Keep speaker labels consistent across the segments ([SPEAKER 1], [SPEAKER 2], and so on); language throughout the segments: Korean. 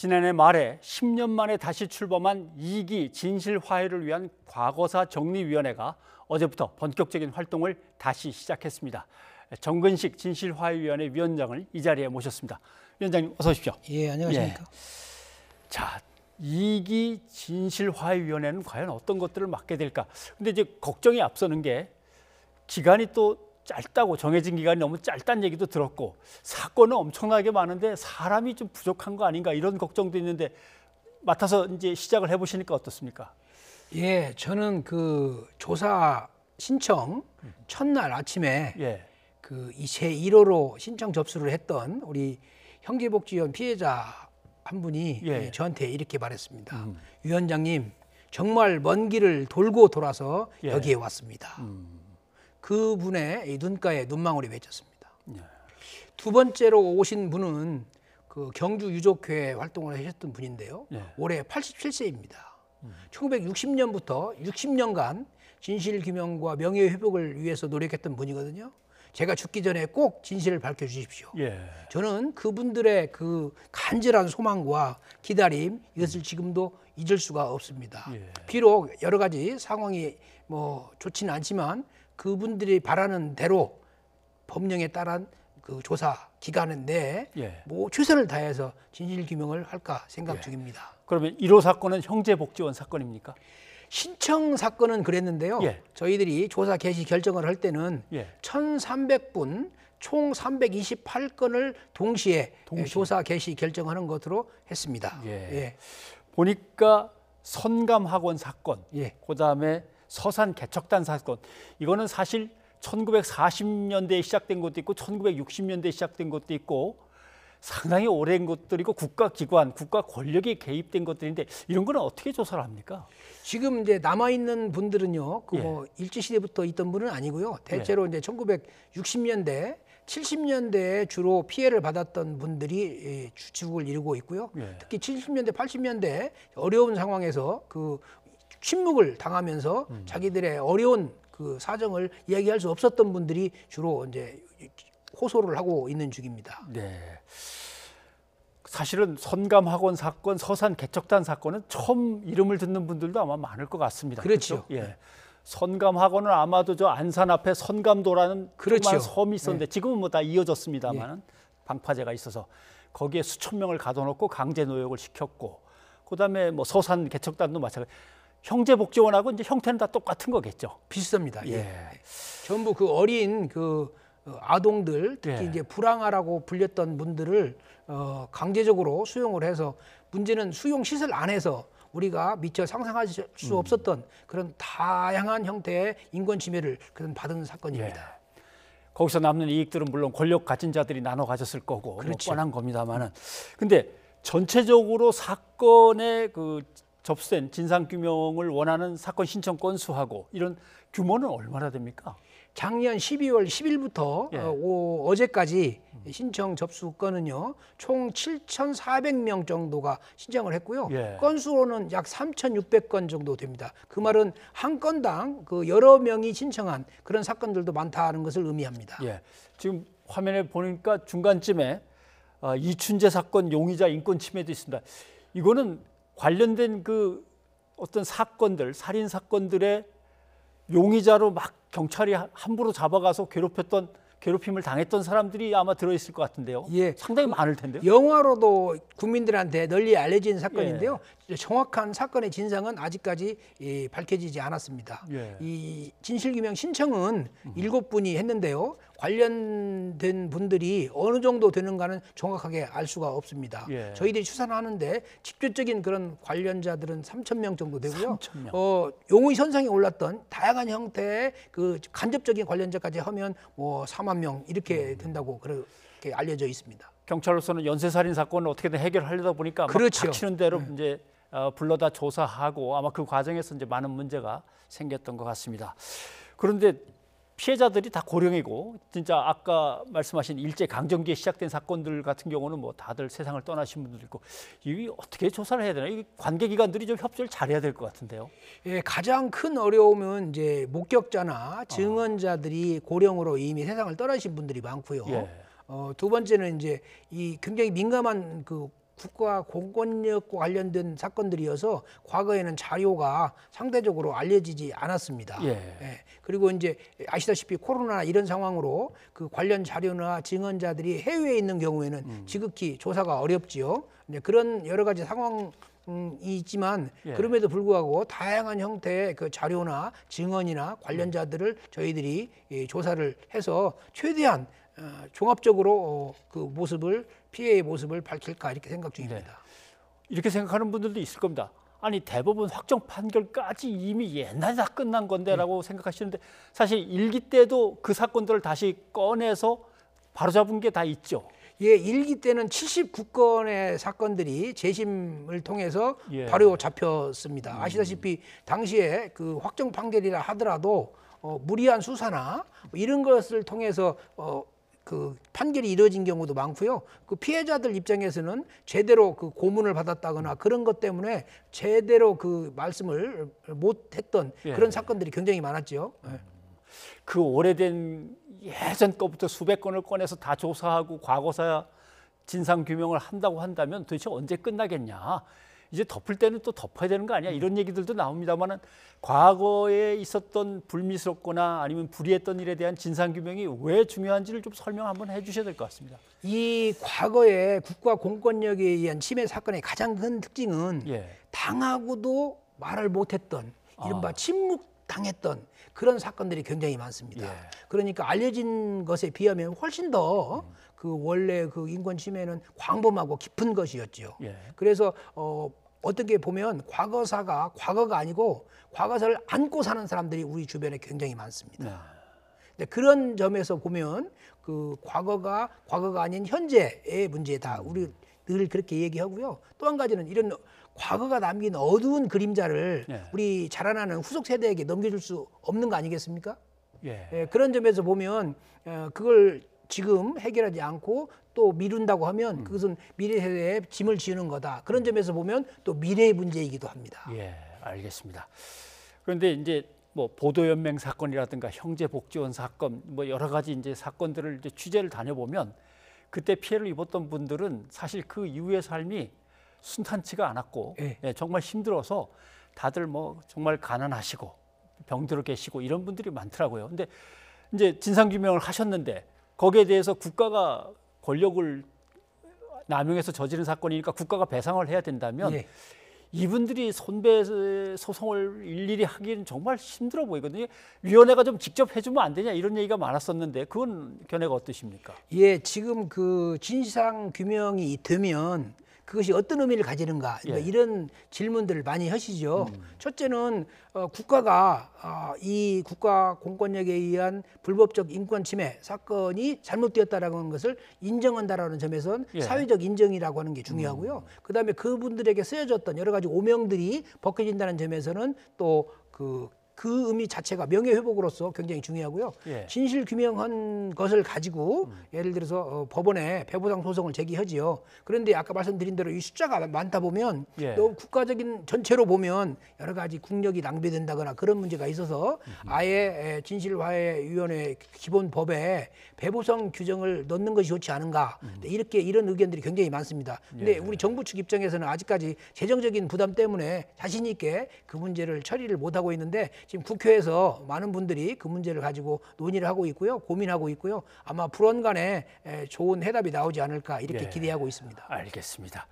[SPEAKER 1] 지난해 말에 10년 만에 다시 출범한 2기 진실화해를 위한 과거사 정리위원회가 어제부터 본격적인 활동을 다시 시작했습니다. 정근식 진실화해위원회 위원장을 이 자리에 모셨습니다. 위원장님 어서 오십시오.
[SPEAKER 2] 예, 안녕하십니까.
[SPEAKER 1] 자, 2기 진실화해위원회는 과연 어떤 것들을 맡게 될까? 근데 이제 걱정이 앞서는 게 기간이 또 짧다고, 정해진 기간이 너무 짧다는 얘기도 들었고, 사건은 엄청나게 많은데 사람이 좀 부족한 거 아닌가 이런 걱정도 있는데, 맡아서 이제 시작을 해보시니까 어떻습니까?
[SPEAKER 2] 예, 저는 그 조사 신청 첫날 아침에 그 제1호로 신청 접수를 했던 우리 형제복지위원 피해자 한 분이 저한테 이렇게 말했습니다. 위원장님, 정말 먼 길을 돌고 돌아서 여기에 왔습니다. 그분의 눈가에 눈망울이 맺혔습니다. 두 번째로 오신 분은 그 경주 유족회 활동을 하셨던 분인데요. 올해 87세입니다. 1960년부터 60년간 진실규명과 명예회복을 위해서 노력했던 분이거든요. 제가 죽기 전에 꼭 진실을 밝혀주십시오. 저는 그분들의 그 간절한 소망과 기다림, 이것을 지금도 잊을 수가 없습니다. 비록 여러 가지 상황이 뭐 좋지는 않지만 그분들이 바라는 대로 법령에 따른 그 조사 기간 내에 뭐 최선을 다해서 진실규명을 할까 생각 중입니다.
[SPEAKER 1] 그러면 1호 사건은 형제복지원 사건입니까?
[SPEAKER 2] 신청 사건은 그랬는데요. 저희들이 조사 개시 결정을 할 때는 1,300분 총 328건을 동시에 조사 개시 결정하는 것으로 했습니다.
[SPEAKER 1] 보니까 선감학원 사건, 그다음에 서산 개척단 사건, 이거는 사실 1940년대에 시작된 것도 있고 1960년대에 시작된 것도 있고 상당히 오랜 것들이고 국가기관, 국가 권력이 개입된 것들인데 이런 거는 어떻게 조사를 합니까?
[SPEAKER 2] 지금 이제 남아있는 분들은요, 그 뭐 일제시대부터 있던 분은 아니고요. 대체로 이제 1960년대, 70년대에 주로 피해를 받았던 분들이 주축을 이루고 있고요. 특히 70년대, 80년대 어려운 상황에서 그 침묵을 당하면서 자기들의 어려운 그 사정을 이야기할 수 없었던 분들이 주로 이제 호소를 하고 있는 중입니다.
[SPEAKER 1] 사실은 선감학원 사건, 서산 개척단 사건은 처음 이름을 듣는 분들도 아마 많을 것 같습니다.
[SPEAKER 2] 그렇죠.
[SPEAKER 1] 선감학원은 아마도 저 안산 앞에 선감도라는 조그만 섬이 있었는데 지금은 뭐 다 이어졌습니다만 방파제가 있어서 거기에 수천 명을 가둬놓고 강제 노역을 시켰고, 그다음에 뭐 서산 개척단도 마찬가지. 형제복지원하고 이제 형태는 다 똑같은 거겠죠.
[SPEAKER 2] 비슷합니다. 전부 그 어린 그 아동들, 특히 이제 불황아라고 불렸던 분들을 강제적으로 수용을 해서, 문제는 수용 시설 안에서 우리가 미처 상상할 수 없었던 그런 다양한 형태의 인권 침해를 그런 받은 사건입니다.
[SPEAKER 1] 거기서 남는 이익들은 물론 권력 가진 자들이 나눠 가졌을 거고 뭐 뻔한 겁니다만은, 근데 전체적으로 사건의 그 접수된 진상규명을 원하는 사건 신청 건수하고 이런 규모는 얼마나 됩니까?
[SPEAKER 2] 작년 12월 10일부터 어제까지 신청 접수 건은요, 총 7,400명 정도가 신청을 했고요. 건수로는 약 3,600건 정도 됩니다. 그 말은 한 건당 그 여러 명이 신청한 그런 사건들도 많다는 것을 의미합니다.
[SPEAKER 1] 지금 화면에 보니까 중간쯤에 이춘재 사건 용의자 인권 침해도 있습니다. 이거는 관련된 그 어떤 사건들, 살인 사건들의 용의자로 막 경찰이 함부로 잡아가서 괴롭힘을 당했던 사람들이 아마 들어있을 것 같은데요. 상당히 많을 텐데요.
[SPEAKER 2] 영화로도 국민들한테 널리 알려진 사건인데요. 정확한 사건의 진상은 아직까지 밝혀지지 않았습니다. 이 진실규명 신청은 7분이 했는데요. 관련된 분들이 어느 정도 되는가는 정확하게 알 수가 없습니다. 저희들이 추산하는데 직접적인 그런 관련자들은 3,000명 정도 되고요. 3,000명. 용의 선상에 올랐던 다양한 형태의 그 간접적인 관련자까지 하면 뭐 4만 명 이렇게 된다고 그렇게 알려져 있습니다.
[SPEAKER 1] 경찰로서는 연쇄살인 사건을 어떻게든 해결하려다 보니까 닥치는 대로 이제 불러다 조사하고 아마 그 과정에서 이제 많은 문제가 생겼던 것 같습니다. 그런데 피해자들이 다 고령이고 진짜 아까 말씀하신 일제 강점기에 시작된 사건들 같은 경우는 뭐 다들 세상을 떠나신 분들 있고, 이 어떻게 조사를 해야 되나? 이 관계기관들이 좀 협조를 잘해야 될 것 같은데요.
[SPEAKER 2] 가장 큰 어려움은 이제 목격자나 증언자들이 고령으로 이미 세상을 떠나신 분들이 많고요. 두 번째는 이제 이 굉장히 민감한 그 국가 공권력과 관련된 사건들이어서 과거에는 자료가 상대적으로 알려지지 않았습니다. 그리고 이제 아시다시피 코로나 이런 상황으로 그 관련 자료나 증언자들이 해외에 있는 경우에는 지극히 조사가 어렵지요. 그런 여러 가지 상황이 있지만 그럼에도 불구하고 다양한 형태의 그 자료나 증언이나 관련자들을 저희들이 조사를 해서 최대한 종합적으로 그 모습을 피해의 모습을 밝힐까 이렇게 생각 중입니다.
[SPEAKER 1] 이렇게 생각하는 분들도 있을 겁니다. 아니 대법원 확정 판결까지 이미 옛날에 다 끝난 건데라고 생각하시는데 사실 일기 때도 그 사건들을 다시 꺼내서 바로잡은 게 다 있죠.
[SPEAKER 2] 일기 때는 79건의 사건들이 재심을 통해서 바로 잡혔습니다. 아시다시피 당시에 그 확정 판결이라 하더라도 무리한 수사나 이런 것을 통해서 그 판결이 이루어진 경우도 많고요. 그 피해자들 입장에서는 제대로 그 고문을 받았다거나 그런 것 때문에 제대로 그 말씀을 못했던 그런 사건들이 굉장히 많았죠.
[SPEAKER 1] 그 오래된 예전 거부터 수백 건을 꺼내서 다 조사하고 과거사 진상 규명을 한다고 한다면 도대체 언제 끝나겠냐? 이제 덮을 때는 또 덮어야 되는 거 아니야? 이런 얘기들도 나옵니다만은 과거에 있었던 불미스럽거나 아니면 불이했던 일에 대한 진상 규명이 왜 중요한지를 좀 설명 한번 해주셔야 될 것 같습니다.
[SPEAKER 2] 이 과거에 국가 공권력에 의한 침해 사건의 가장 큰 특징은 당하고도 말을 못했던 이른바 침묵당했던 그런 사건들이 굉장히 많습니다. 그러니까 알려진 것에 비하면 훨씬 더 그 원래 그 인권 침해는 광범하고 깊은 것이었죠. 그래서 어떻게 보면 과거사가 과거가 아니고 과거사를 안고 사는 사람들이 우리 주변에 굉장히 많습니다. 근데 그런 점에서 보면 그 과거가 아닌 현재의 문제다. 우리 늘 그렇게 얘기하고요. 또 한 가지는 이런 과거가 남긴 어두운 그림자를 우리 자라나는 후속 세대에게 넘겨줄 수 없는 거 아니겠습니까? 그런 점에서 보면 그걸 지금 해결하지 않고 또 미룬다고 하면 그것은 미래 세대에 짐을 지우는 거다. 그런 점에서 보면 또 미래의 문제이기도 합니다.
[SPEAKER 1] 알겠습니다. 그런데 이제 뭐 보도연맹 사건이라든가 형제복지원 사건 뭐 여러 가지 이제 사건들을 이제 취재를 다녀보면 그때 피해를 입었던 분들은 사실 그 이후의 삶이 순탄치가 않았고 정말 힘들어서 다들 뭐 정말 가난하시고 병들어 계시고 이런 분들이 많더라고요. 근데 이제 진상규명을 하셨는데 거기에 대해서 국가가 권력을 남용해서 저지른 사건이니까 국가가 배상을 해야 된다면 이분들이 손배 소송을 일일이 하기는 정말 힘들어 보이거든요. 위원회가 좀 직접 해주면 안 되냐 이런 얘기가 많았었는데 그건 견해가 어떠십니까?
[SPEAKER 2] 지금 그 진상 규명이 되면 그것이 어떤 의미를 가지는가 이런 질문들을 많이 하시죠. 첫째는 국가가 이 국가 공권력에 의한 불법적 인권 침해 사건이 잘못되었다라는 것을 인정한다라는 점에서는 사회적 인정이라고 하는 게 중요하고요. 그다음에 그분들에게 쓰여졌던 여러 가지 오명들이 벗겨진다는 점에서는 또 그 의미 자체가 명예회복으로서 굉장히 중요하고요. 진실 규명한 것을 가지고 예를 들어서 법원에 배보상 소송을 제기하지요. 그런데 아까 말씀드린 대로 이 숫자가 많다 보면 또 국가적인 전체로 보면 여러 가지 국력이 낭비된다거나 그런 문제가 있어서 아예 진실화해위원회 기본법에 배보상 규정을 넣는 것이 좋지 않은가 이런 의견들이 굉장히 많습니다. 근데 우리 정부 측 입장에서는 아직까지 재정적인 부담 때문에 자신 있게 그 문제를 처리를 못하고 있는데 지금 국회에서 많은 분들이 그 문제를 가지고 논의를 하고 있고요. 고민하고 있고요. 아마 불언간에 좋은 해답이 나오지 않을까 이렇게 기대하고 있습니다.
[SPEAKER 1] 알겠습니다.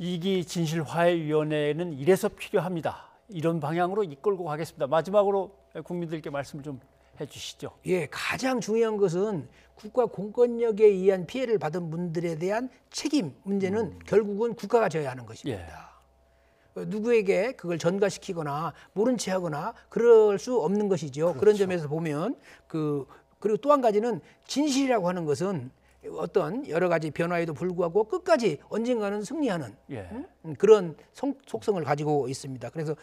[SPEAKER 1] 2기 진실화해위원회는 이래서 필요합니다. 이런 방향으로 이끌고 가겠습니다. 마지막으로 국민들께 말씀 좀 해주시죠.
[SPEAKER 2] 가장 중요한 것은 국가 공권력에 의한 피해를 받은 분들에 대한 책임 문제는 결국은 국가가 져야 하는 것입니다. 누구에게 그걸 전가시키거나 모른 채 하거나 그럴 수 없는 것이죠. 그런 점에서 보면 그리고 또 한 가지는 진실이라고 하는 것은 어떤 여러 가지 변화에도 불구하고 끝까지 언젠가는 승리하는 그런 속성을 가지고 있습니다. 그래서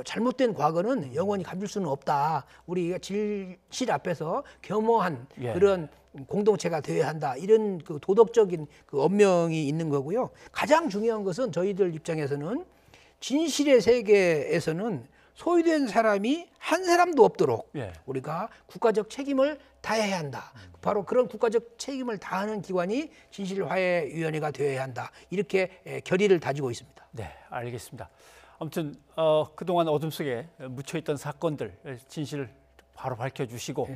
[SPEAKER 2] 잘못된 과거는 영원히 감출 수는 없다. 우리가 진실 앞에서 겸허한 그런 공동체가 되어야 한다. 이런 그 도덕적인 그 엄명이 있는 거고요. 가장 중요한 것은 저희들 입장에서는 진실의 세계에서는 소유된 사람이 한 사람도 없도록
[SPEAKER 1] 예.
[SPEAKER 2] 우리가 국가적 책임을 다해야 한다. 바로 그런 국가적 책임을 다하는 기관이 진실화해위원회가 되어야 한다. 이렇게 결의를 다지고 있습니다.
[SPEAKER 1] 네, 알겠습니다. 아무튼 그동안 어둠 속에 묻혀있던 사건들 진실을 바로 밝혀주시고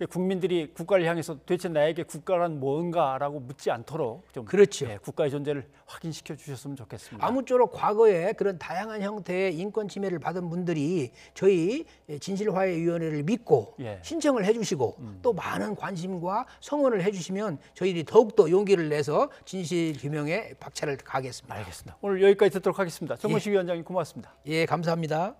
[SPEAKER 1] 국민들이 국가를 향해서 도대체 나에게 국가란 뭔가라고 묻지 않도록 좀
[SPEAKER 2] 그렇죠.
[SPEAKER 1] 국가의 존재를 확인시켜 주셨으면 좋겠습니다.
[SPEAKER 2] 아무쪼록 과거에 그런 다양한 형태의 인권 침해를 받은 분들이 저희 진실화해위원회를 믿고 신청을 해주시고 또 많은 관심과 성원을 해주시면 저희들이 더욱더 용기를 내서 진실 규명에 박차를 가하겠습니다.
[SPEAKER 1] 알겠습니다. 오늘 여기까지 듣도록 하겠습니다. 정문식 위원장님 고맙습니다.
[SPEAKER 2] 예, 감사합니다.